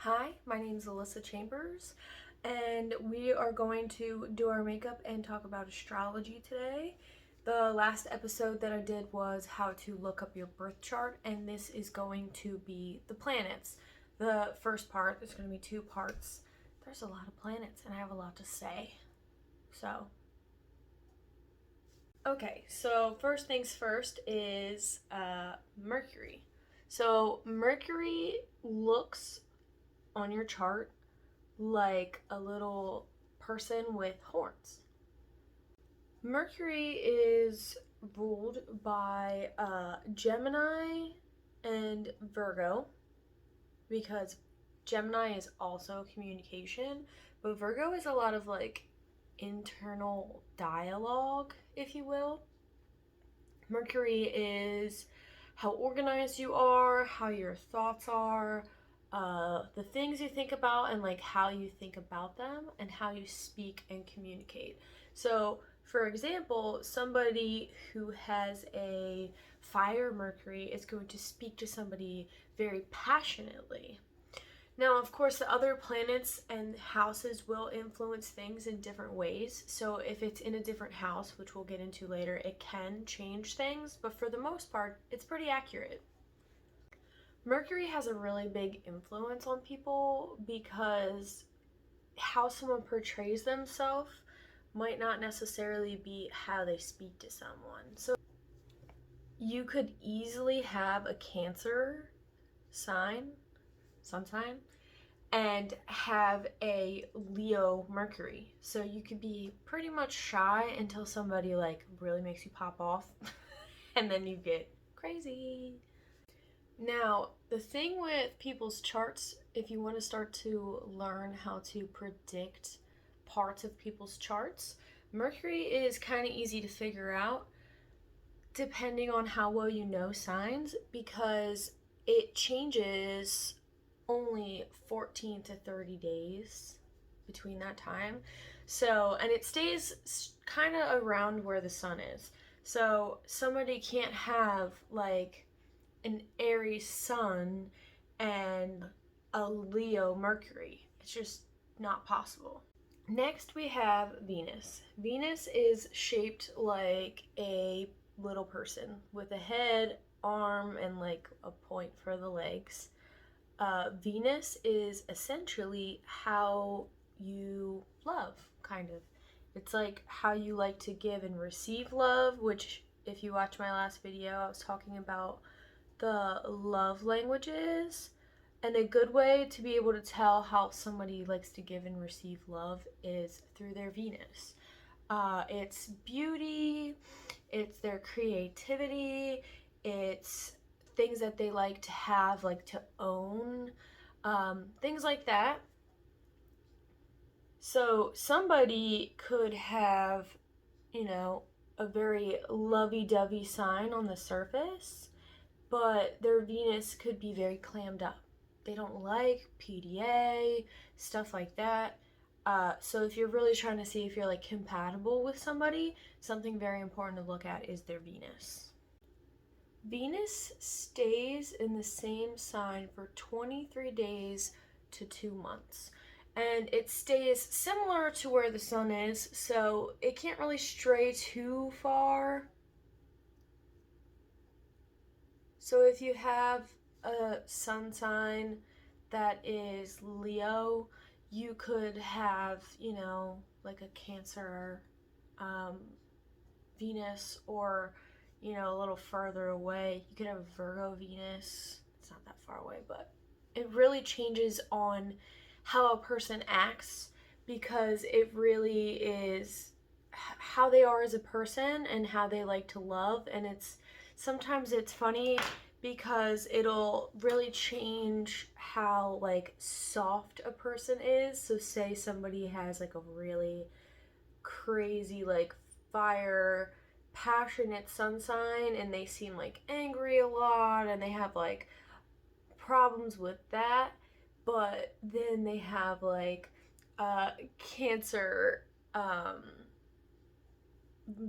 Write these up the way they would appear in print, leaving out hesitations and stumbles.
Hi, my name is Alyssa Chambers, and we are going to do our makeup and talk about astrology today. The last episode that I did was how to look up your birth chart, and this is going to be the planets. The first part, there's going to be two parts. There's a lot of planets, and I have a lot to say. Okay, so first things first is Mercury. So Mercury looks on your chart like a little person with horns. Mercury is ruled by Gemini and Virgo, because Gemini is also communication, but Virgo is a lot of like internal dialogue, if you will. Mercury is how organized you are, how your thoughts are, the things you think about, and like how you think about them, and how you speak and communicate. So, for example, somebody who has a fire Mercury is going to speak to somebody very passionately. Now, of course, the other planets and houses will influence things in different ways. So if it's in a different house, which we'll get into later, it can change things, but for the most part, it's pretty accurate. Mercury has a really big influence on people because how someone portrays themselves might not necessarily be how they speak to someone. So you could easily have a Cancer sign, sun sign, and have a Leo Mercury. So you could be pretty much shy until somebody like really makes you pop off and then you get crazy. Now, the thing with people's charts, if you want to start to learn how to predict parts of people's charts, Mercury is kind of easy to figure out depending on how well you know signs, because it changes only 14 to 30 days between that time. So, and it stays kind of around where the sun is. So, somebody can't have like an Aries sun and a Leo Mercury. It's just not possible. Next, we have Venus. Venus is shaped like a little person with a head, arm, and like a point for the legs. Venus is essentially how you love, kind of. It's like how you like to give and receive love, which, if you watch my last video, I was talking about the love languages. And a good way to be able to tell how somebody likes to give and receive love is through their Venus. It's beauty, it's their creativity, it's things that they like to have, like to own, things like that. So somebody could have, a very lovey-dovey sign on the surface, but their Venus could be very clammed up. They don't like PDA, stuff like that. So if you're really trying to see if you're like compatible with somebody, something very important to look at is their Venus. Venus stays in the same sign for 23 days to 2 months. And it stays similar to where the sun is, so it can't really stray too far. So if you have a sun sign that is Leo, you could have, like a Cancer Venus, or, a little further away, you could have a Virgo Venus. It's not that far away, but it really changes on how a person acts, because it really is how they are as a person and how they like to love. And sometimes it's funny because it'll really change how like soft a person is. So say somebody has like a really crazy like fire passionate sun sign and they seem like angry a lot and they have like problems with that, but then they have like Cancer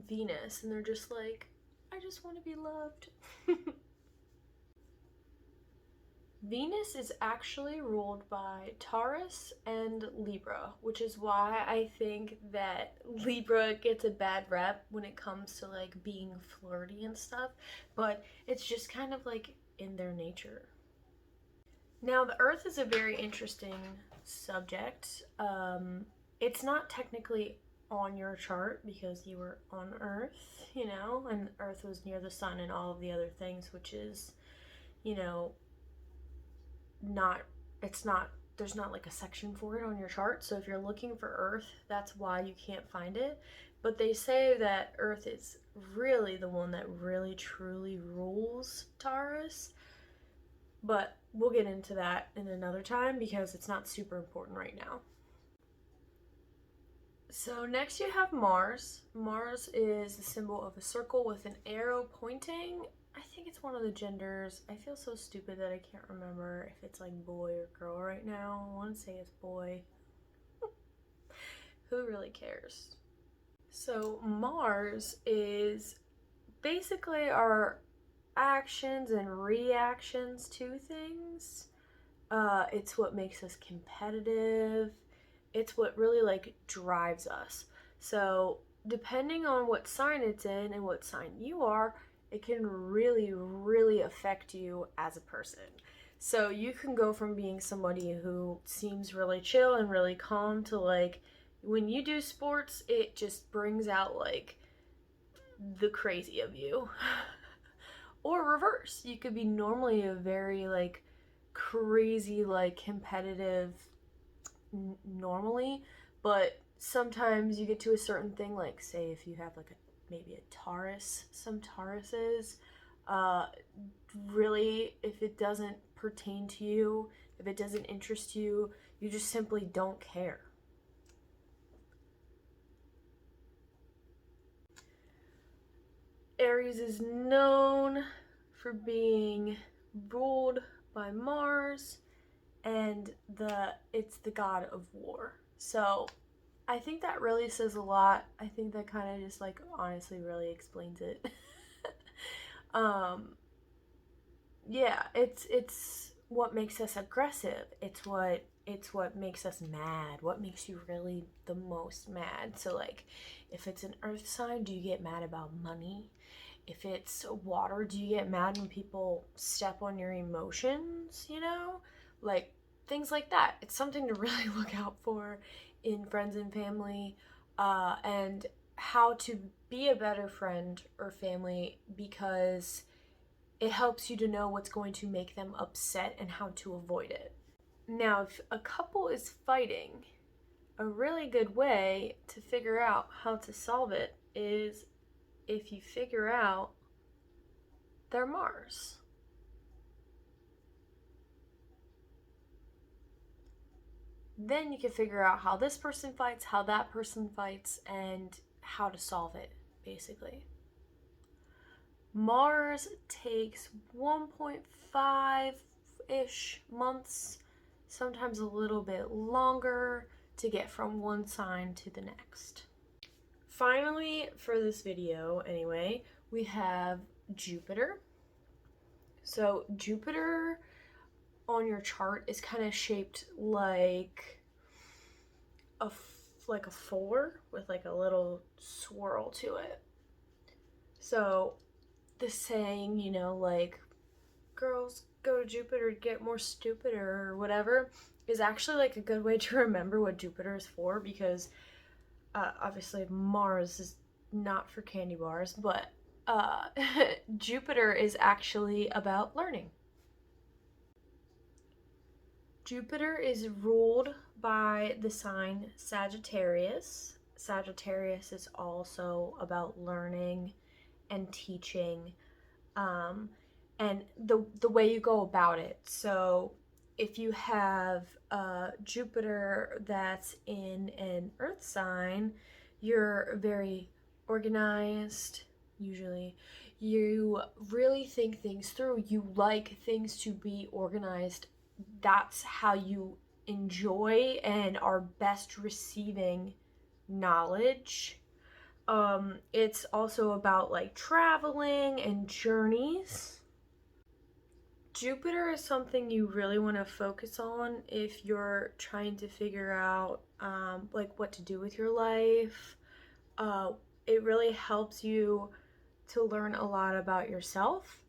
Venus and they're just like, I just want to be loved. Venus is actually ruled by Taurus and Libra, which is why I think that Libra gets a bad rep when it comes to like being flirty and stuff, but it's just kind of like in their nature. Now, the Earth is a very interesting subject. It's not technically on your chart because you were on Earth, you know, and Earth was near the sun and all of the other things, which is, you know, not, it's not, there's not like a section for it on your chart. So if you're looking for Earth, that's why you can't find it. But they say that Earth is really the one that really truly rules Taurus. But we'll get into that in another time because it's not super important right now. So next you have Mars. Mars is the symbol of a circle with an arrow pointing. I think it's one of the genders. I feel so stupid that I can't remember if it's like boy or girl right now. I want to say it's boy. Who really cares? So Mars is basically our actions and reactions to things. It's what makes us competitive. It's what really like drives us. So depending on what sign it's in and what sign you are, it can really, really affect you as a person. So you can go from being somebody who seems really chill and really calm to like when you do sports, it just brings out like the crazy of you. Or reverse, you could be normally a very like crazy like competitive normally, but sometimes you get to a certain thing, like say if you have like maybe a Taurus, some Tauruses, really if it doesn't pertain to you, if it doesn't interest you, you just simply don't care. Aries is known for being ruled by Mars, and it's the god of war. So I think that really says a lot. I think that kind of just like honestly really explains it. Yeah, it's what makes us aggressive. It's what makes us mad. What makes you really the most mad? So like if it's an earth sign, do you get mad about money? If it's water, do you get mad when people step on your emotions, you know? Like things like that. It's something to really look out for in friends and family, and how to be a better friend or family, because it helps you to know what's going to make them upset and how to avoid it. Now, if a couple is fighting, a really good way to figure out how to solve it is if you figure out their Mars. Then you can figure out how this person fights, how that person fights, and how to solve it, basically. Mars takes 1.5-ish months, sometimes a little bit longer, to get from one sign to the next. Finally, for this video anyway, we have Jupiter. So Jupiter on your chart is kind of shaped like a 4 with like a little swirl to it. So the saying, you know, like girls go to Jupiter to get more stupider or whatever, is actually like a good way to remember what Jupiter is for, because obviously Mars is not for candy bars, but Jupiter is actually about learning. Jupiter is ruled by the sign Sagittarius. Sagittarius is also about learning and teaching, and the way you go about it. So if you have Jupiter that's in an earth sign, you're very organized, usually. You really think things through. You like things to be organized. That's how you enjoy and are best receiving knowledge. It's also about like traveling and journeys. Jupiter is something you really want to focus on if you're trying to figure out like what to do with your life. Uh, it really helps you to learn a lot about yourself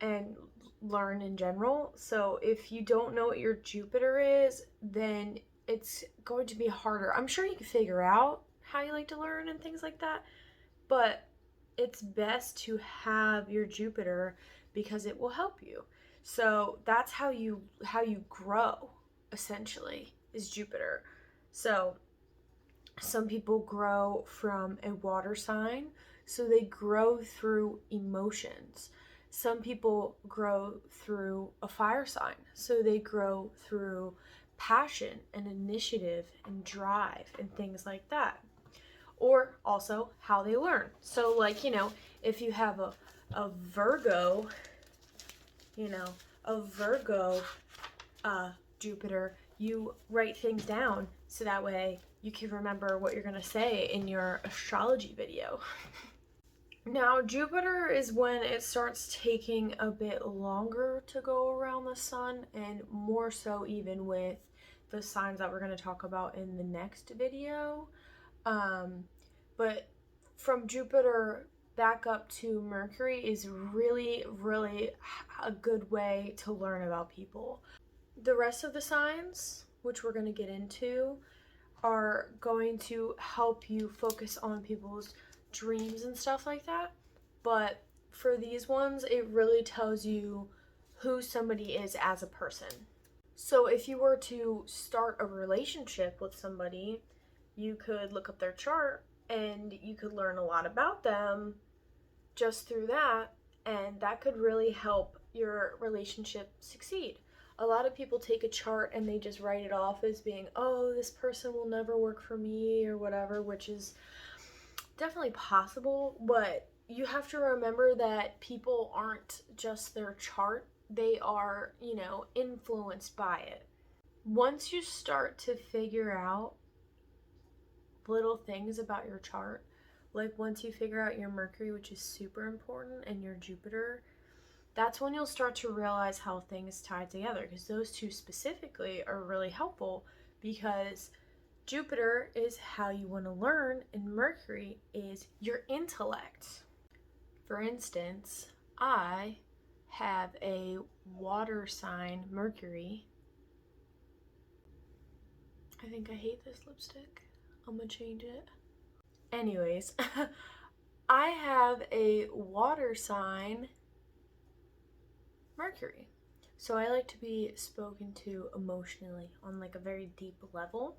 and learn in general. So if you don't know what your Jupiter is, then it's going to be harder. I'm sure you can figure out how you like to learn and things like that, but it's best to have your Jupiter because it will help you. So that's how you grow, essentially, is Jupiter. So some people grow from a water sign, so they grow through emotions. Some people grow through a fire sign, so they grow through passion and initiative and drive and things like that. Or also how they learn. So, like, if you have a Virgo, you know, a Virgo Jupiter, you write things down so that way you can remember what you're going to say in your astrology video. Now, Jupiter is when it starts taking a bit longer to go around the sun, and more so even with the signs that we're going to talk about in the next video. But from Jupiter back up to Mercury is really, really a good way to learn about people. The rest of the signs, which we're going to get into, are going to help you focus on people's dreams and stuff like that. But for these ones, it really tells you who somebody is as a person. So if you were to start a relationship with somebody, you could look up their chart and you could learn a lot about them just through that, and that could really help your relationship succeed. A lot of people take a chart and they just write it off as being, oh, this person will never work for me or whatever, which is definitely possible, but you have to remember that people aren't just their chart, they are, influenced by it. Once you start to figure out little things about your chart, like once you figure out your Mercury, which is super important, and your Jupiter, that's when you'll start to realize how things tie together, because those two specifically are really helpful, because Jupiter is how you want to learn and Mercury is your intellect. For instance, I have a water sign Mercury. I think I hate this lipstick. I'm gonna change it. Anyways, I have a water sign Mercury. So I like to be spoken to emotionally on like a very deep level.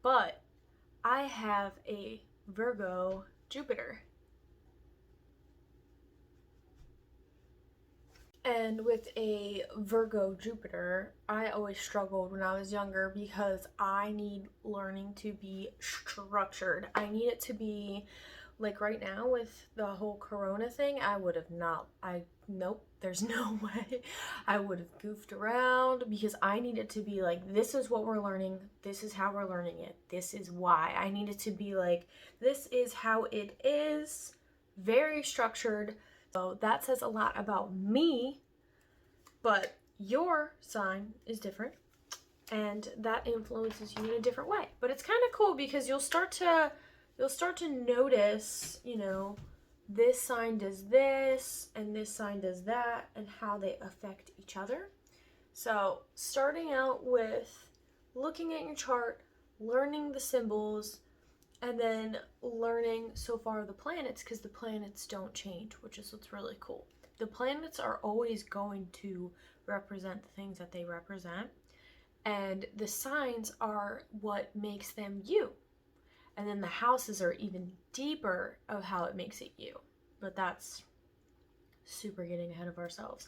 But I have a Virgo Jupiter. And with a Virgo Jupiter, I always struggled when I was younger because I need learning to be structured. I need it to be like right now with the whole corona thing, nope, there's no way I would have goofed around, because I need it to be like, this is what we're learning, this is how we're learning it, this is why. I need it to be like, this is how it is, very structured. So that says a lot about me, but your sign is different and that influences you in a different way. But it's kind of cool because you'll start to notice, this sign does this and this sign does that and how they affect each other. So starting out with looking at your chart, learning the symbols, and then learning so far the planets, because the planets don't change, which is what's really cool. The planets are always going to represent the things that they represent, and the signs are what makes them you. And then the houses are even deeper of how it makes it you. But that's super getting ahead of ourselves.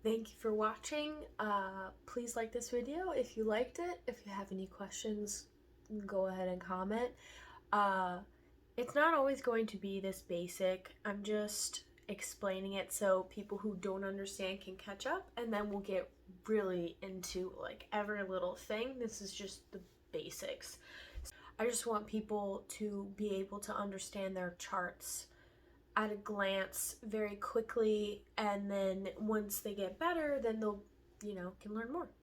Thank you for watching. Please like this video if you liked it. If you have any questions, go ahead and comment. It's not always going to be this basic. I'm just explaining it so people who don't understand can catch up, and then we'll get really into like every little thing. This is just the basics. I just want people to be able to understand their charts at a glance very quickly, and then once they get better, then they'll, can learn more.